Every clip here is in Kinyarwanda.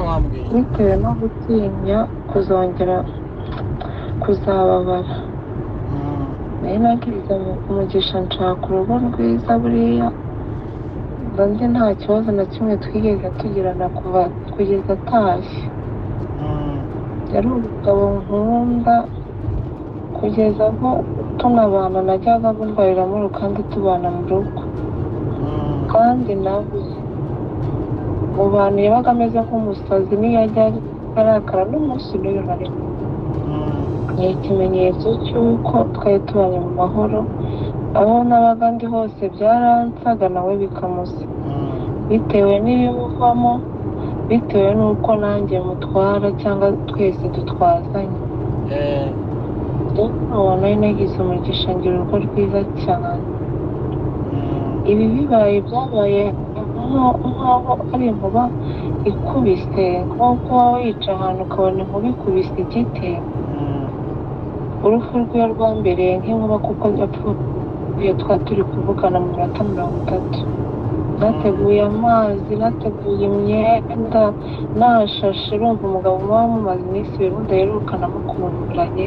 wambwiye bitewe no gutinya kuzongera kuzababara. Nari nagize umugisha nshaka urugo rwiza buriya nzi nta kibazo na kimwe twigeze tugirana kuva kugeza atashye. yari umugabo nkunda kugeza aho tunabana najyaga mumbariramo kandi tubana mu rugo. kandi nawe mu bantu yabaga ameze nk'umusazi niyo ajya arakara n'umunsi n'uyu na rimwe. ni ikimenyetso cy'uko twari tubanye mu mahoro, aho nabaga ndi hose byaransaga nawe bikamusa, bitewe n'ibimuvamo, bitewe n'uko nanjye mutwara cyangwa twese dutwazanye. rero nari nagize umugisha ngira urugo rwiza cyane. ibi byabaye nk'aho ari inkuba ikubise, nk'uko waba wicaye ahantu ukabona inkuba ikubise igiti. urupfu rwe rwambereye nk'inkuba kuko yapfuye twari turi kuvugana mu minota 30. nateguye amazi, nateguye imyenda, nashashe. urumva umugabo muba mumaze iminsi ibiri mudaherukana mukumburanye,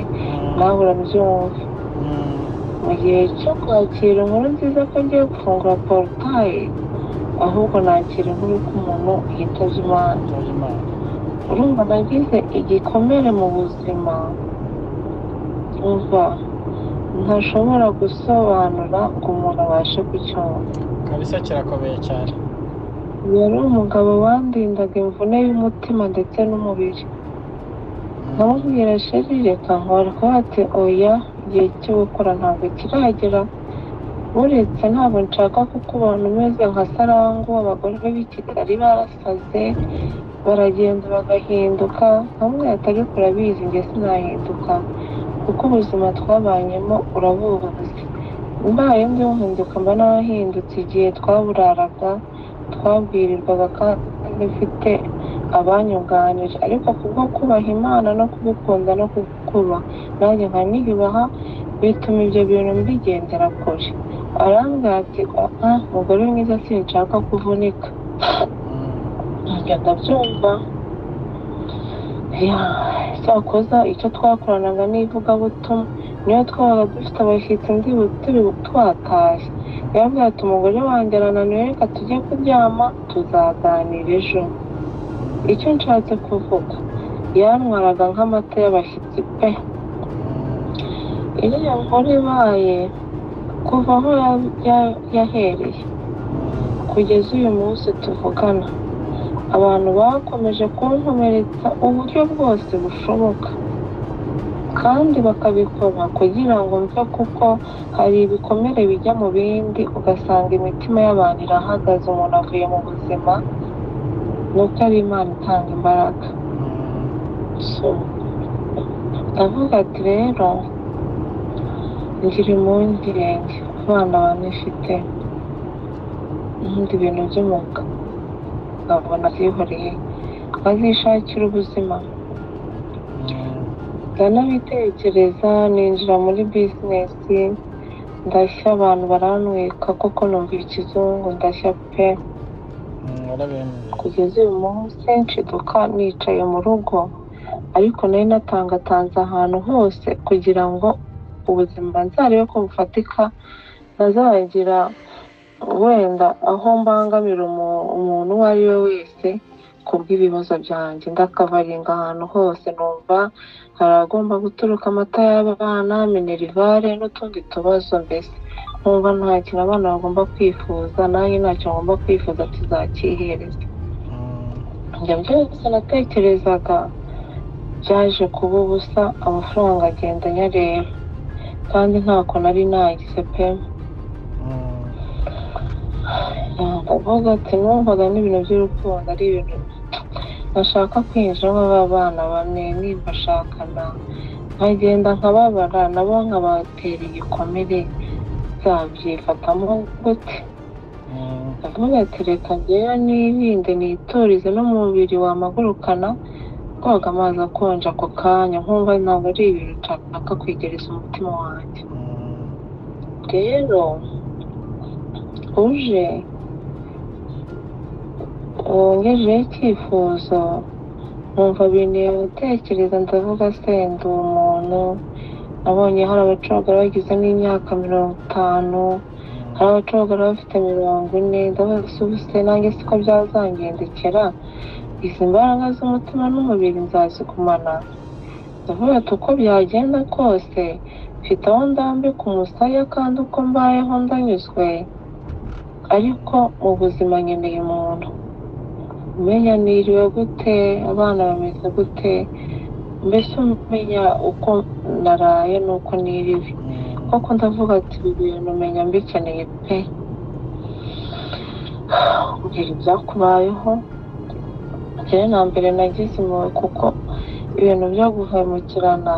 nawe urabyumva. mu gihe cyo kwakira inkuru nziza ko ngiye gufungura porutaye, ahubwo nakira inkuru ko umuntu yitabye Imana. urumva nagize igikomere mu buzima umva ntashobora gusobanura ngo umuntu abashe kucyumva. kabisa kirakomeye cyane. yari umugabo wandindaga imvune y'umutima ndetse n'umubiri. nkamubwira sheri reka nkora, kuba ati oya, igihe cyo gukora ntabwo kiragera. uretse ntabwo nshaka kukubona umeze nka Sarangu. abagore b'i Kigali barasaze, baragenda bagahinduka. hamwe atari kurabizi njye sinahinduka kuko ubuzima twabanyemo urabuzi. mbaye ndi uhinduka mba narahindutse igihe twaburaraga, twabwirirwaga kandi mfite abanyunganira. ariko kubwo kubaha Imana no kubikunda no kukuba nanjye nkaniyubaha, bituma ibyo bintu mbigendera kure. arambwira ati mugore mwiza sinshaka kuvunika. njya ndabyumva. cyakoza icyo twakoranaga n'ivugabutumwa, niyo twabaga dufite abashyitsi turi twatashye, yambwira ati umugore wanjye arananiwe, reka tujye kuryama tuzaganira ejo. icyo nshatse kuvuga, yantwaraga nk'amata y'abashyitsi pe. iriya nkuru ibaye kuva aho yahereye kugeza uyu munsi tuvugana, abantu bakomeje kunkomeretsa uburyo bwose bushoboka, kandi bakabikora kugira ngo mve, kuko hari ibikomere bijya mu bindi ugasanga imitima y'abantu irahagaze, umuntu avuye mu buzima. nuko ari Imana itanga imbaraga. ndavuga ati rero ngira impungenge abana banifite n'ibindi bintu by'umwuga nkabona byihoreye bazishakira ubuzima. ndanabitekereza, ninjira muri bizinesi ndashya, abantu barantwika koko, numva ikizungu ndashya pe. kugeza uyu munsi nshiduka nicaye mu rugo, ariko nari natangatanze ahantu hose kugira ngo ubuzima nzarebe ko bufatika, ntazagira wenda aho mbangamira umuntu uwo ari we wese kubw'ibibazo byanjye. ndakavaringa ahantu hose, numva haragomba guturuka amata y'abana, minerivare n'utundi tubazo. mbese numva nta kintu abana bagomba kwifuza, nanjye ntacyo ngomba kwifuza tuzakihereza. njya byose natekerezaga byaje kuba ubusa, amafaranga agenda nyareba, kandi ntako nari nagize pe. ndavuga ati numvaga n'ibintu by'urukundo ari ibintu nashaka kwinjiramo. abana bane nimbashakana nkagenda nkababara, nabo nkabatera igikomere, zabyifatamo gute? ndavuga ati reka njyewe nirinde, niturize n'umubiri wamagurukana koga amazi akonje ako kanya, nkumva ntabwo ari ibintu nshaka kwegereza umutima wanjye. rero uje wongejeho icyifuzo nkumva binteye gutekereza ndavuga se ndi umuntu nabonye hari abacogora bagize n'imyaka 50, hari abacogora bafite 40, ndavuga se ubu se nanjye siko byazangendekera, izi mbaraga z'umutima n'umubiri nzazigumana? ndavuga ati uko byagenda kose mfite aho ndambika umusaya kandi uko mbayeho ndanyuzwe, ariko mu buzima nkeneye umuntu umenya niriwe gute, abana bameze gute, mbese umenya uko naraye n'uko niriwe. koko ndavuga ati ibi bintu umenya mbikeneye pe. mbwira ibyakubayeho. njyewe na mbere nagize impuhwe kuko ibintu byo guhemukirana,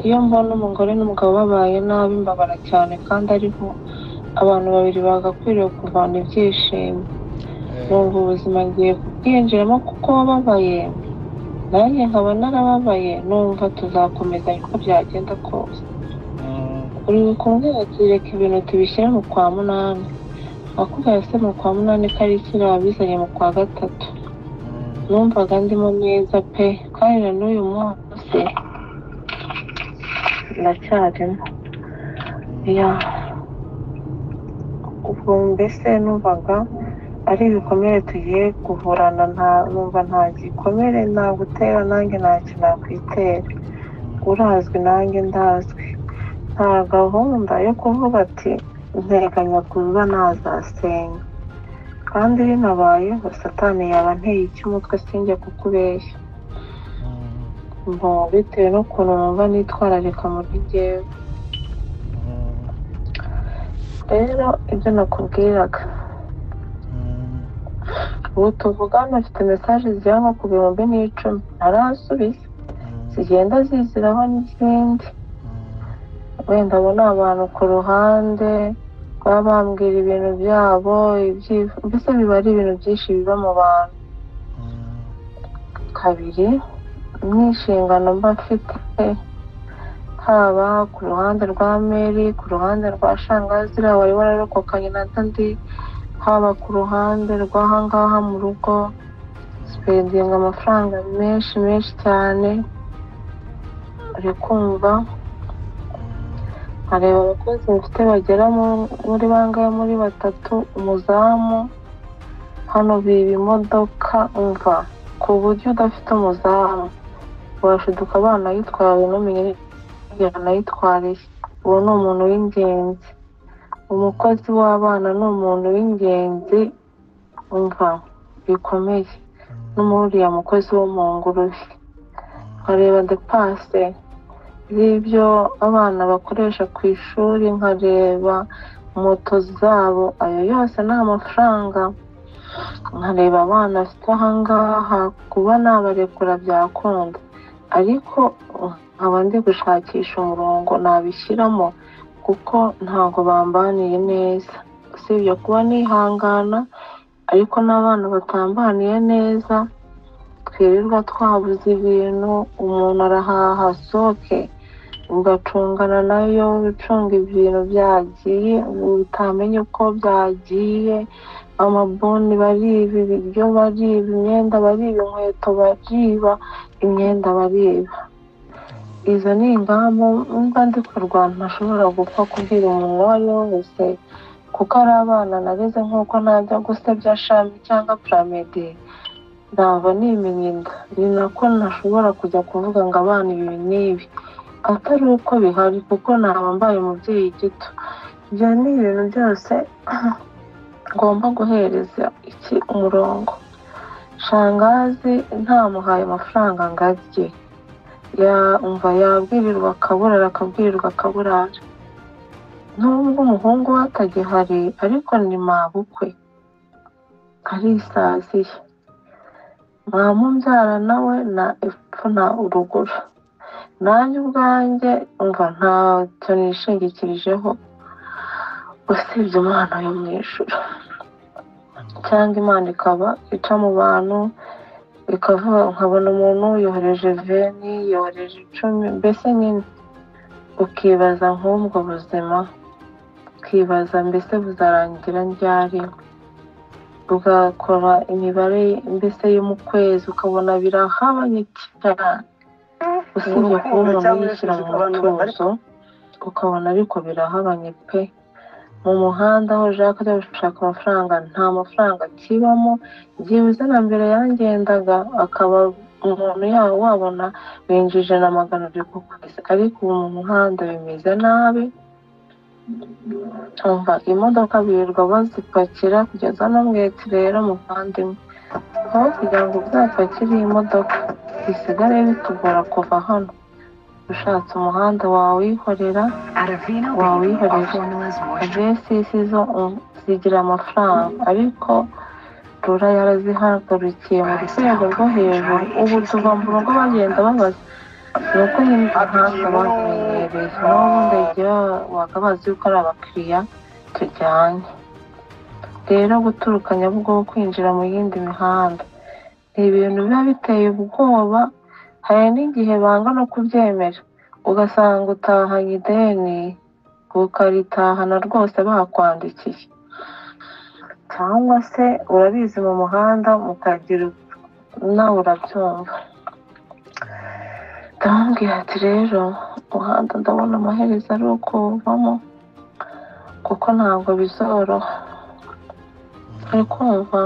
iyo mbona umugore n'umugabo babaye nabi mbabara cyane, kandi ariho abantu babiri bagakwiriye kuvana ibyishimo. numva ubuzima ngiye kubwinjiramo kuko wababaye nanjye nkaba narababaye, numva tuzakomezanya uko byagenda kose. uri kumbwira ati reka ibintu tubishyire mu kwa munani. wakubwira se mu kwa munani ko ari iki wabizanye mu kwa gatatu? numvaga ndimo neza pe, kandi na n'uyu munsi ndacyarimo. ubwo mbese numvaga ari ibikomere tugiye kuvurana, numva nta gikomere nagutera nanjye ntacyo nakwitera, urazwi nanjye ndazwi. nta gahunda yo kuvuga ati nteganya kuza nazasenga, kandi binabayeho satani yaba anteye icy'umutwe sinjye kukubeshya, bitewe n'ukuntu numva nitwararika muri njyewe. rero ibyo nakubwiraga, ubu tuvugana afite mesaje zigera nko ku 10,000 ntarasubiza, zigenda ziziraho n'izindi. wenda abo ni abantu ku ruhande baba bambwira ibintu byabo, mbese biba ari ibintu byinshi biba mu bantu. kabiri, n'inshingano mba mfite, haba ku ruhande rwa Mary, ku ruhande rwa shangazi wari wararokokanye na Dandi, haba ku ruhande rw'ahangaha mu rugo spendinga amafaranga menshi cyane. uri kumva, nkareba abakozi mfite bagera muri bangahe, muri 3, umuzamu hano biba imodoka, umva ku buryo udafite umuzamu washiduka abana yitwaye n'umenye yanayitwariye. uwo ni umuntu w'ingenzi, umukozi w'abana ni umuntu w'ingenzi, umva bikomeye, n'umuriya mukozi wo mu ngurube. nkareba depase z'ibyo abana bakoresha ku ishuri, nkareba moto zabo, ayo yose ni amafaranga. nkareba abana afite ahangaha, kuba nabarekura byakunda, ariko nkaba ndi gushakisha umurongo nabishyiramo kuko ntabwo bambaniye neza. usibye kuba nihangana, ariko n'abana batambaniye neza, twirirwa twabuze ibintu, umuntu arahaha soke ugacungana nayo, ucunga ibintu byagiye utamenye uko byagiye, amaboni bariba, ibiryo bariba, imyenda bariba, inkweto bariba, imyenda bariba. izo ni ingamba mba ndi kurwana, ntashobora gupfa kubwira umuntu uwo ari we wese, kuko ari abana nareze nk'uko najya gusebya shami cyangwa Pramedi naba nimenye inda. ni nako ntashobora kujya kuvuga ngo abana ibi n'ibi, atari uko bihari, kuko naba mbaye umubyeyi gito. ibyo ni ibintu byose ngomba guhereza umurongo. shangazi ntamuhaye amafaranga ngo arye, umva yabwirirwa akaburara, akabwirirwa akaburara. nubwo umuhungu we atagihari, ariko ni mabukwe arisaziye. mwamubyara nawe na epfo na uruguru. nanjye ubwanjye umva ntacyo nishingikirijeho usibye Imana yo mu ijuru, cyangwa Imana ikaba ica mu bantu ikavuga, nkabona umuntu yohereje 20, yohereje 10, mbese nyine ukibaza nk'ubwo buzima, ukibaza mbese buzarangira ryari. ugakora imibare mbese yo mu kwezi ukabona birahabanye cyane, usibye kuba umuntu yishyira mu mutuzo ukabona ariko birahabanye pe. Mu muhanda aho ushaka ajya gushaka amafaranga nta mafaranga akibamo, byibuze na mbere yangendaga akaba umuntu yawe wabona binjije na 200 ku kwezi, ariko ubu mu muhanda bimeze nabi. umva imodoka birirwa bazipakira kugeza no mweti. Rero muvandimwe, aho kugira ngo uzapakire iyi modoka bisigare bitugora kuva hano, ushatse umuhanda wawihorera. Avesisi zo zigira amafaranga, ariko rura yarazihagurukiye mu rwego rwo hejuru. Ubu tuva mu rugo bagenda babaza, ni uko nyine umuhanda bamenyereye, n'ubundi igihe wakabazi yuko ari abakiriya tujyanye. Rero guturuka Nyabugogo kwinjira mu yindi mihanda ni ibintu biba biteye ubwoba. Hari n'igihe banga no kubyemera, ugasanga utahanye ideni ukaritahana rwose bakwandikiye, cyangwa se urabizi mu muhanda mukagira nawe urabyumva. ndamubwira ati rero umuhanda ndabona amaherezo ari ukuvamo, kuko ntabwo bizoroha. ari kumva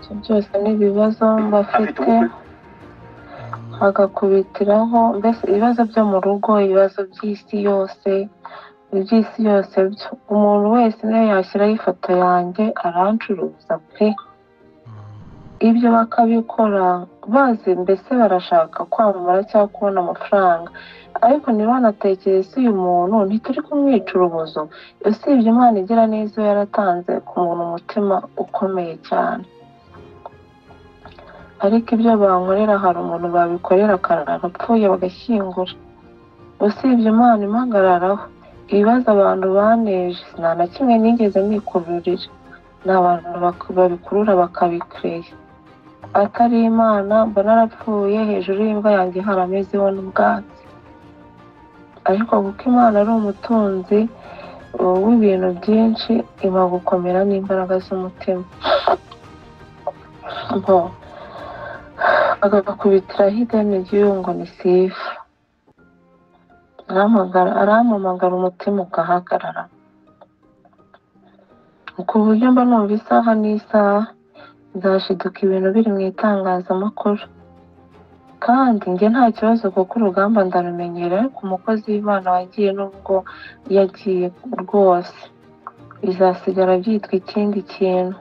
ibyo byose n'ibibazo mbafite, hagakubitiraho mbese ibibazo byo mu rugo, ibibazo by'isi yose. Iby'isi yose byo umuntu wese niyo yashyiraho ifoto yanjye arancuruza pe. Ibyo bakabikora bazi mbese barashaka kwamamara cyangwa kubona amafaranga, ariko ntibanatekereze uyu muntu ntituri kumwica urubozo. Usibye Imana igira neza yaratanze ku muntu umutima ukomeye cyane, ariko ibyo bankorera hari umuntu babikorera akarara apfuye bagashyingura. Usibye Imana impagararaho, ibibazo abantu baneje nta na kimwe nigeze nikururira, ni abantu babikurura bakabikireye. Atari Imana mba narapfuye hejuru y'imva yanjye haramezeho n'ubwatsi. Ariko kuko Imana ari umutunzi w'ibintu byinshi, iba gukomera n'imbaraga z'umutima. agakubitiraho ideni ry'uyu ngo ni sifa. arampamagara umutima ugahagarara, ku buryo mba numva isaha n'isaha nzashiduka ibintu biri mu itangazamakuru. Kandi njye nta kibazo kuko urugamba ndarumenyera, ariko umukozi w'Imana wagiye nubwo yagiye rwose bizasigara byitwa ikindi kintu.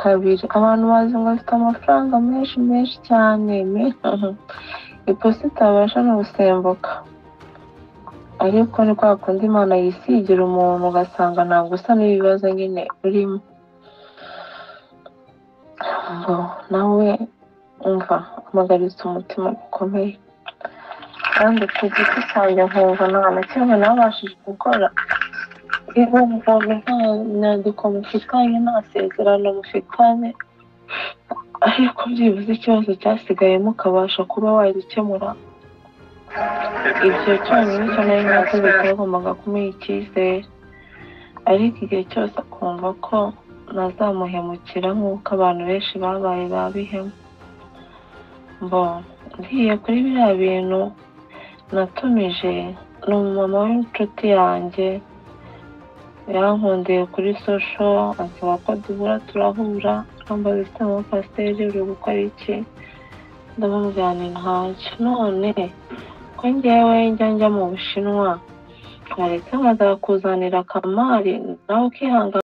Kabiri, abantu bazi ngo bafite amafaranga menshi cyane, iposita itabasha no gusembuka. Ariko ni kwa kundi Imana yisigira umuntu ugasanga ntabwo usa n'ibibazo nyine urimo. nawe umva amagaritse umutima bikomeye, kandi ku giti cyanjye nkumva nta na kimwe nabashije gukora. Nkumva nta nyandiko mufitanye, nta sezerano mufitanye, ariko byibuze ikibazo cyasigayemo ukabasha kuba wagikemura. Ibyo cyonyine cyo nari nakoze cyagombaga kumuha icyizere, ariko igihe cyose akumva ko nazamuhemukira nk'uko abantu benshi babaye babihemu. Ngiye kuri biriya bintu natumije, ni umumama w'inshuti yanjye yankundiye kuri sosho, asaba ko duhura turahura, arambaza ese mama pasiteri uri gukora iki? ndamubwira nti ntacyo. None ko njyewe njya mu Bushinwa, waretse nkazakuzanira Kamari nawe ukihangana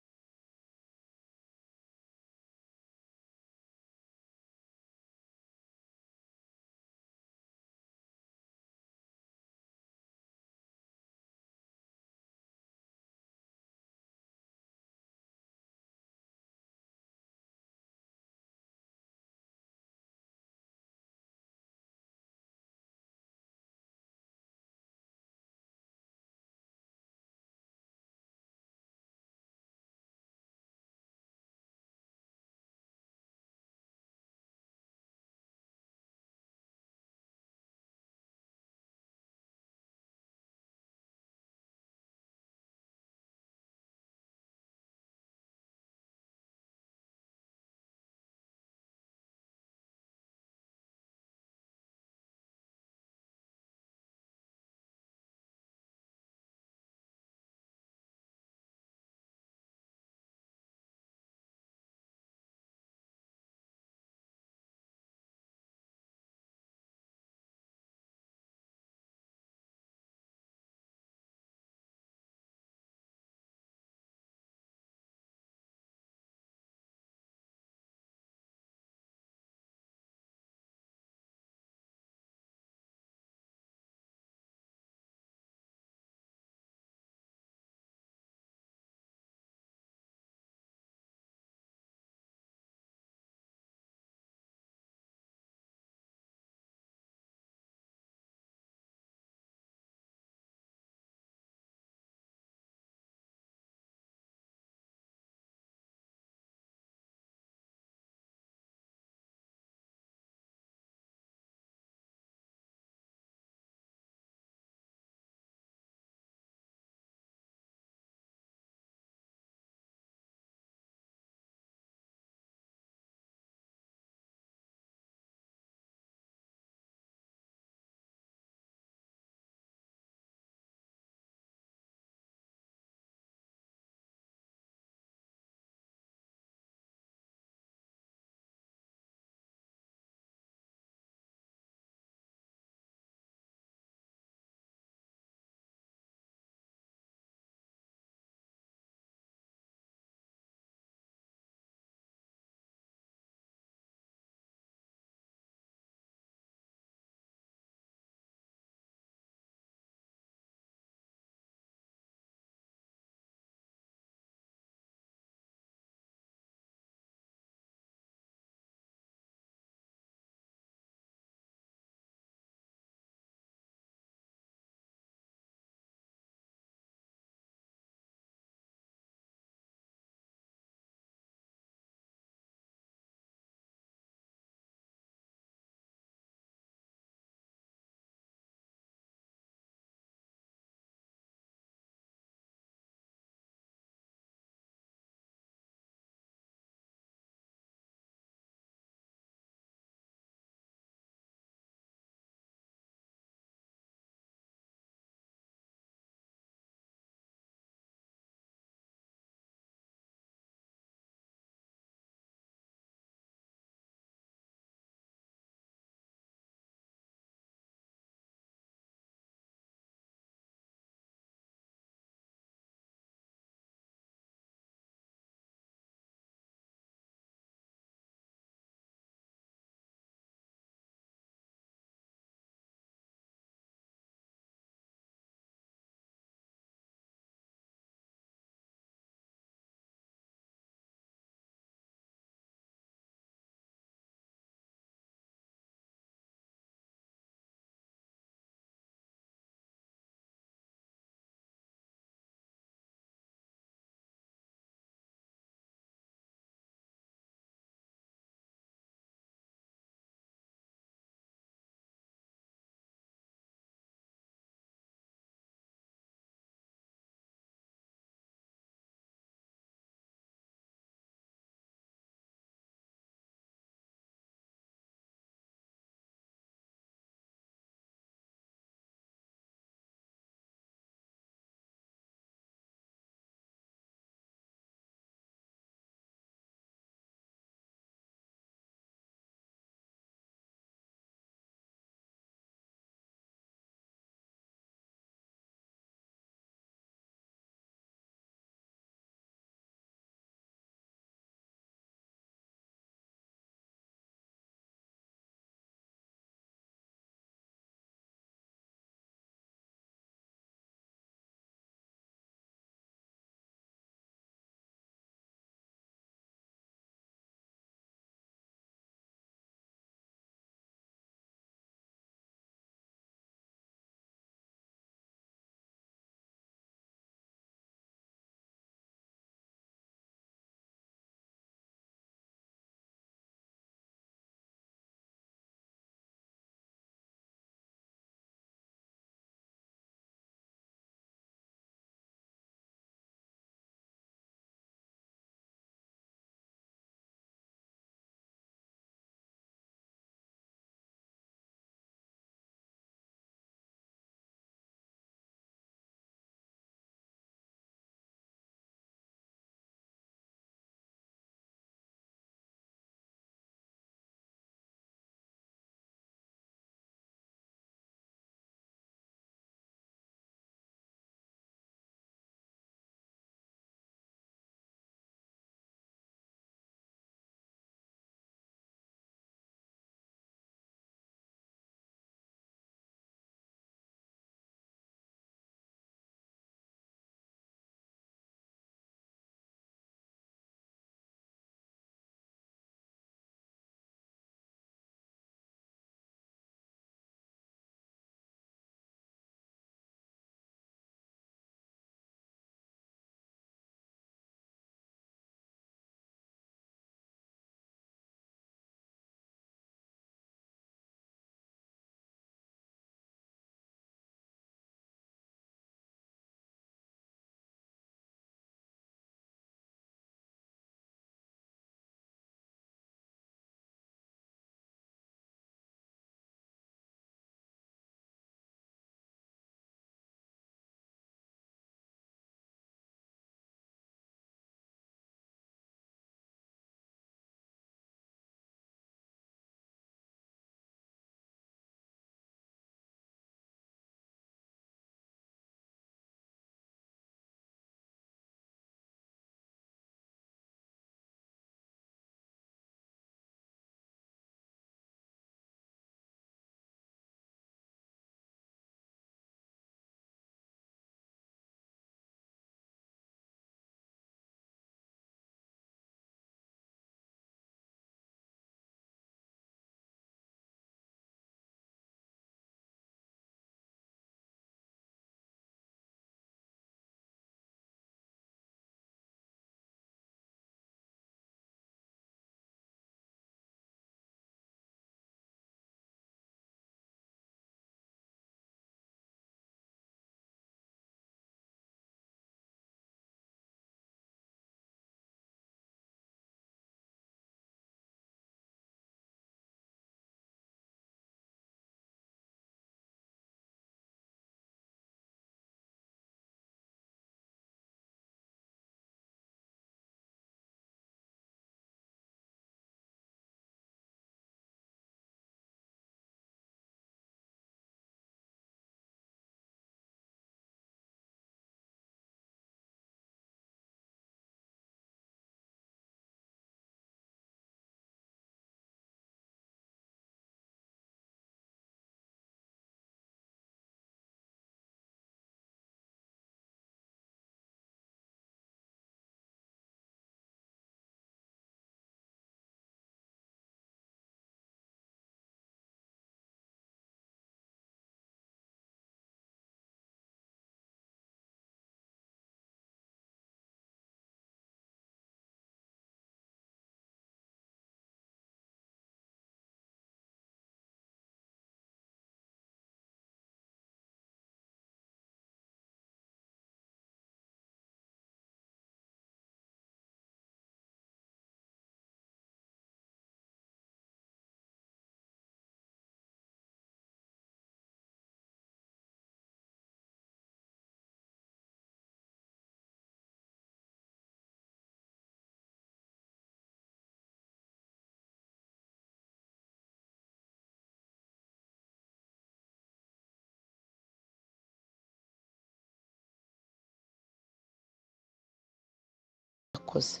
murakoze.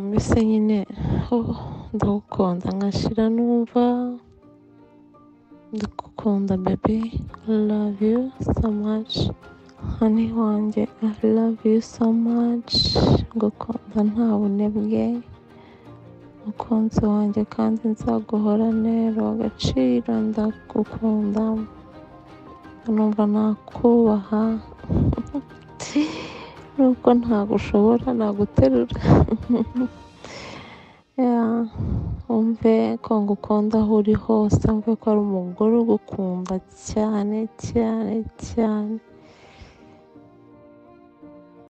mbese nyine ndagukunda nkashira numva ndagukunda baby, I love you so much honey wanjye, I love you so much, ngukunda nta bunebwe mukunzi wanjye kandi nzaguhora nero agaciro, ndagukunda numva nakubaha nuko ntagushobora naguterura umve ko ngukunda aho uri hose, umve ko ari umugore ugukunda cyane cyane cyane.